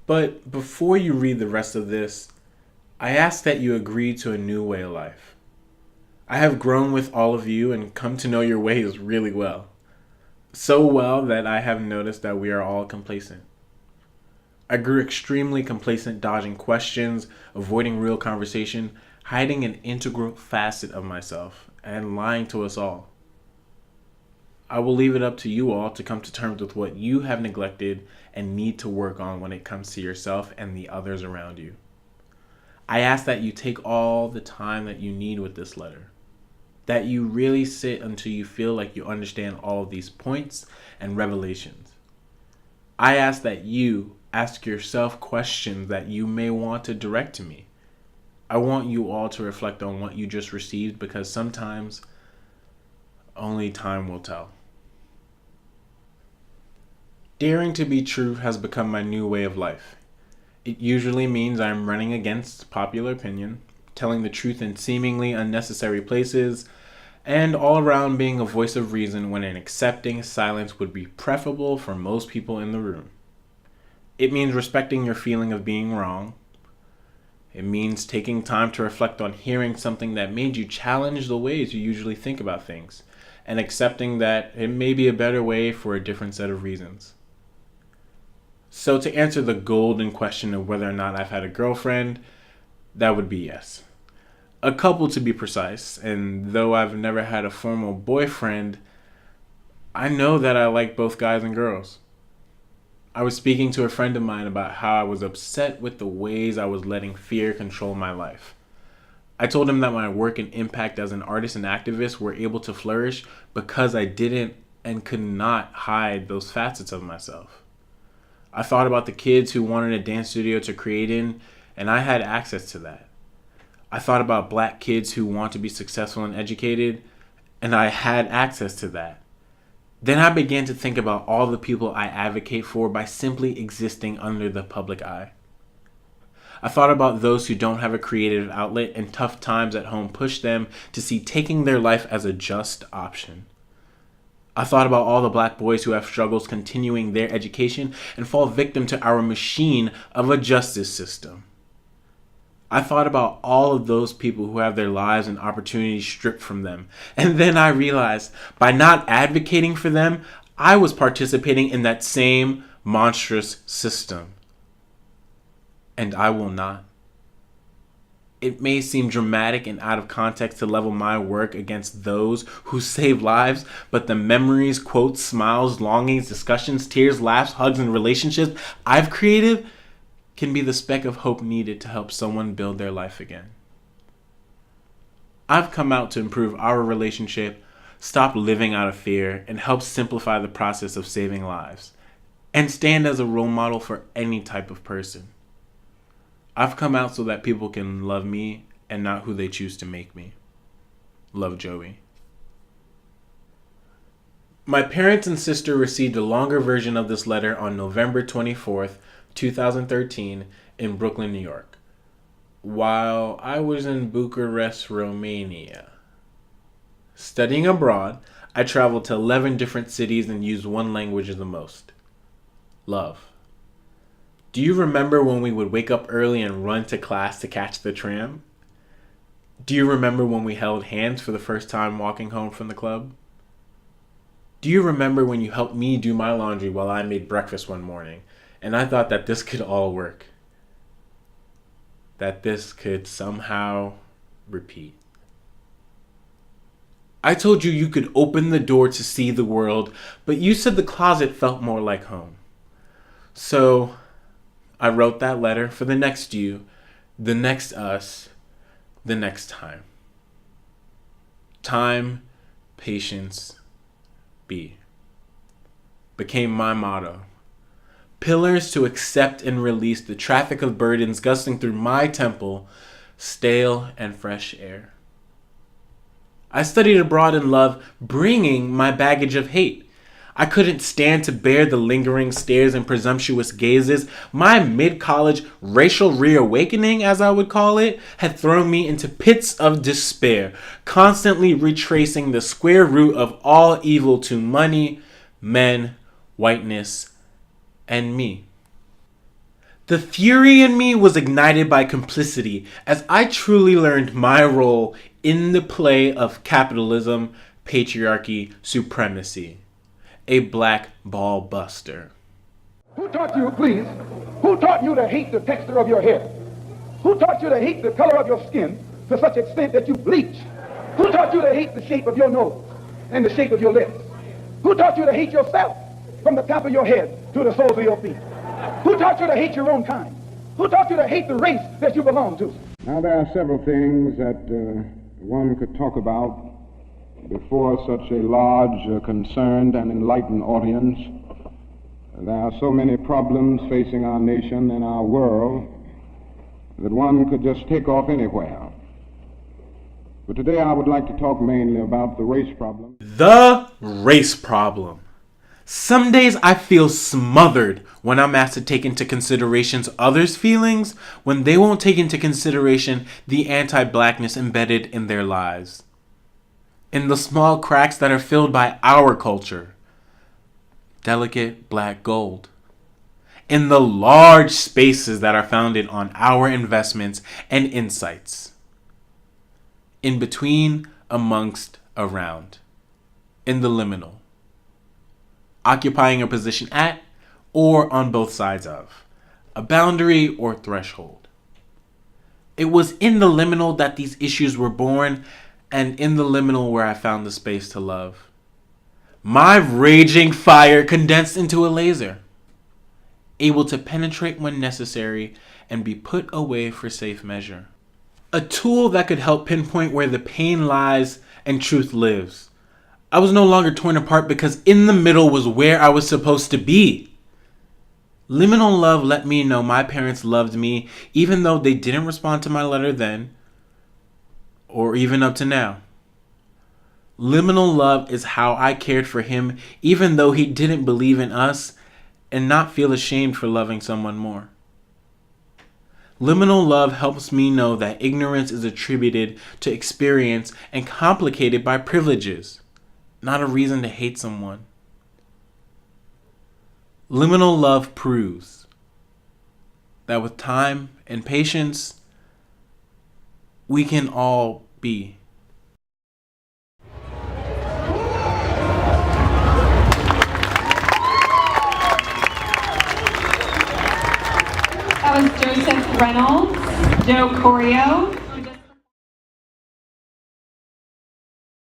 But before you read the rest of this, I ask that you agree to a new way of life. I have grown with all of you and come to know your ways really well. So well that I have noticed that we are all complacent. I grew extremely complacent, dodging questions, avoiding real conversation, hiding an integral facet of myself, and lying to us all. I will leave it up to you all to come to terms with what you have neglected and need to work on when it comes to yourself and the others around you. I ask that you take all the time that you need with this letter, that you really sit until you feel like you understand all of these points and revelations. I ask that you ask yourself questions that you may want to direct to me. I want you all to reflect on what you just received because sometimes only time will tell. Daring to be true has become my new way of life. It usually means I'm running against popular opinion, telling the truth in seemingly unnecessary places, and all around being a voice of reason when an accepting silence would be preferable for most people in the room. It means respecting your feeling of being wrong. It means taking time to reflect on hearing something that made you challenge the ways you usually think about things, and accepting that it may be a better way for a different set of reasons. So to answer the golden question of whether or not I've had a girlfriend, that would be yes. A couple to be precise, and though I've never had a formal boyfriend, I know that I like both guys and girls. I was speaking to a friend of mine about how I was upset with the ways I was letting fear control my life. I told him that my work and impact as an artist and activist were able to flourish because I didn't and could not hide those facets of myself. I thought about the kids who wanted a dance studio to create in, and I had access to that. I thought about black kids who want to be successful and educated, and I had access to that. Then I began to think about all the people I advocate for by simply existing under the public eye. I thought about those who don't have a creative outlet and tough times at home push them to see taking their life as a just option. I thought about all the black boys who have struggles continuing their education and fall victim to our machine of a justice system. I thought about all of those people who have their lives and opportunities stripped from them. And then I realized by not advocating for them, I was participating in that same monstrous system. And I will not. It may seem dramatic and out of context to level my work against those who save lives, but the memories, quotes, smiles, longings, discussions, tears, laughs, hugs, and relationships I've created can be the speck of hope needed to help someone build their life again. I've come out to improve our relationship, stop living out of fear, and help simplify the process of saving lives, and stand as a role model for any type of person. I've come out so that people can love me and not who they choose to make me. Love, Joey. My parents and sister received a longer version of this letter on November 24th, 2013 in Brooklyn, New York, while I was in Bucharest, Romania. Studying abroad, I traveled to 11 different cities and used one language the most. Love. Do you remember when we would wake up early and run to class to catch the tram? Do you remember when we held hands for the first time walking home from the club? Do you remember when you helped me do my laundry while I made breakfast one morning, and I thought that this could all work? That this could somehow repeat. I told you you could open the door to see the world, but you said the closet felt more like home. So I wrote that letter for the next you, the next us, the next time. Time, patience, be. Became my motto. Pillars to accept and release the traffic of burdens gusting through my temple, stale and fresh air. I studied abroad in love, bringing my baggage of hate. I couldn't stand to bear the lingering stares and presumptuous gazes. My mid-college racial reawakening, as I would call it, had thrown me into pits of despair, constantly retracing the square root of all evil to money, men, whiteness, and me. The fury in me was ignited by complicity as I truly learned my role in the play of capitalism, patriarchy, supremacy. A black ball buster. Who taught you, please? Who taught you to hate the texture of your hair? Who taught you to hate the color of your skin to such extent that you bleach? Who taught you to hate the shape of your nose and the shape of your lips? Who taught you to hate yourself from the top of your head to the soles of your feet? Who taught you to hate your own kind? Who taught you to hate the race that you belong to? Now, there are several things that one could talk about before such a large, concerned, and enlightened audience. There are so many problems facing our nation and our world that one could just take off anywhere. But today I would like to talk mainly about the race problem. The race problem. Some days I feel smothered when I'm asked to take into consideration others' feelings when they won't take into consideration the anti-blackness embedded in their lives. In the small cracks that are filled by our culture. Delicate black gold. In the large spaces that are founded on our investments and insights. In between, amongst, around. In the liminal. Occupying a position at or on both sides of. A boundary or threshold. It was in the liminal that these issues were born, and in the liminal where I found the space to love. My raging fire condensed into a laser, able to penetrate when necessary and be put away for safe measure. A tool that could help pinpoint where the pain lies and truth lives. I was no longer torn apart because in the middle was where I was supposed to be. Liminal love let me know my parents loved me even though they didn't respond to my letter then, or even up to now. Liminal love is how I cared for him even though he didn't believe in us and not feel ashamed for loving someone more. Liminal love helps me know that ignorance is attributed to experience and complicated by privileges, not a reason to hate someone. Liminal love proves that with time and patience, we can all be. That was Joseph Reynolds, Joe Choreo,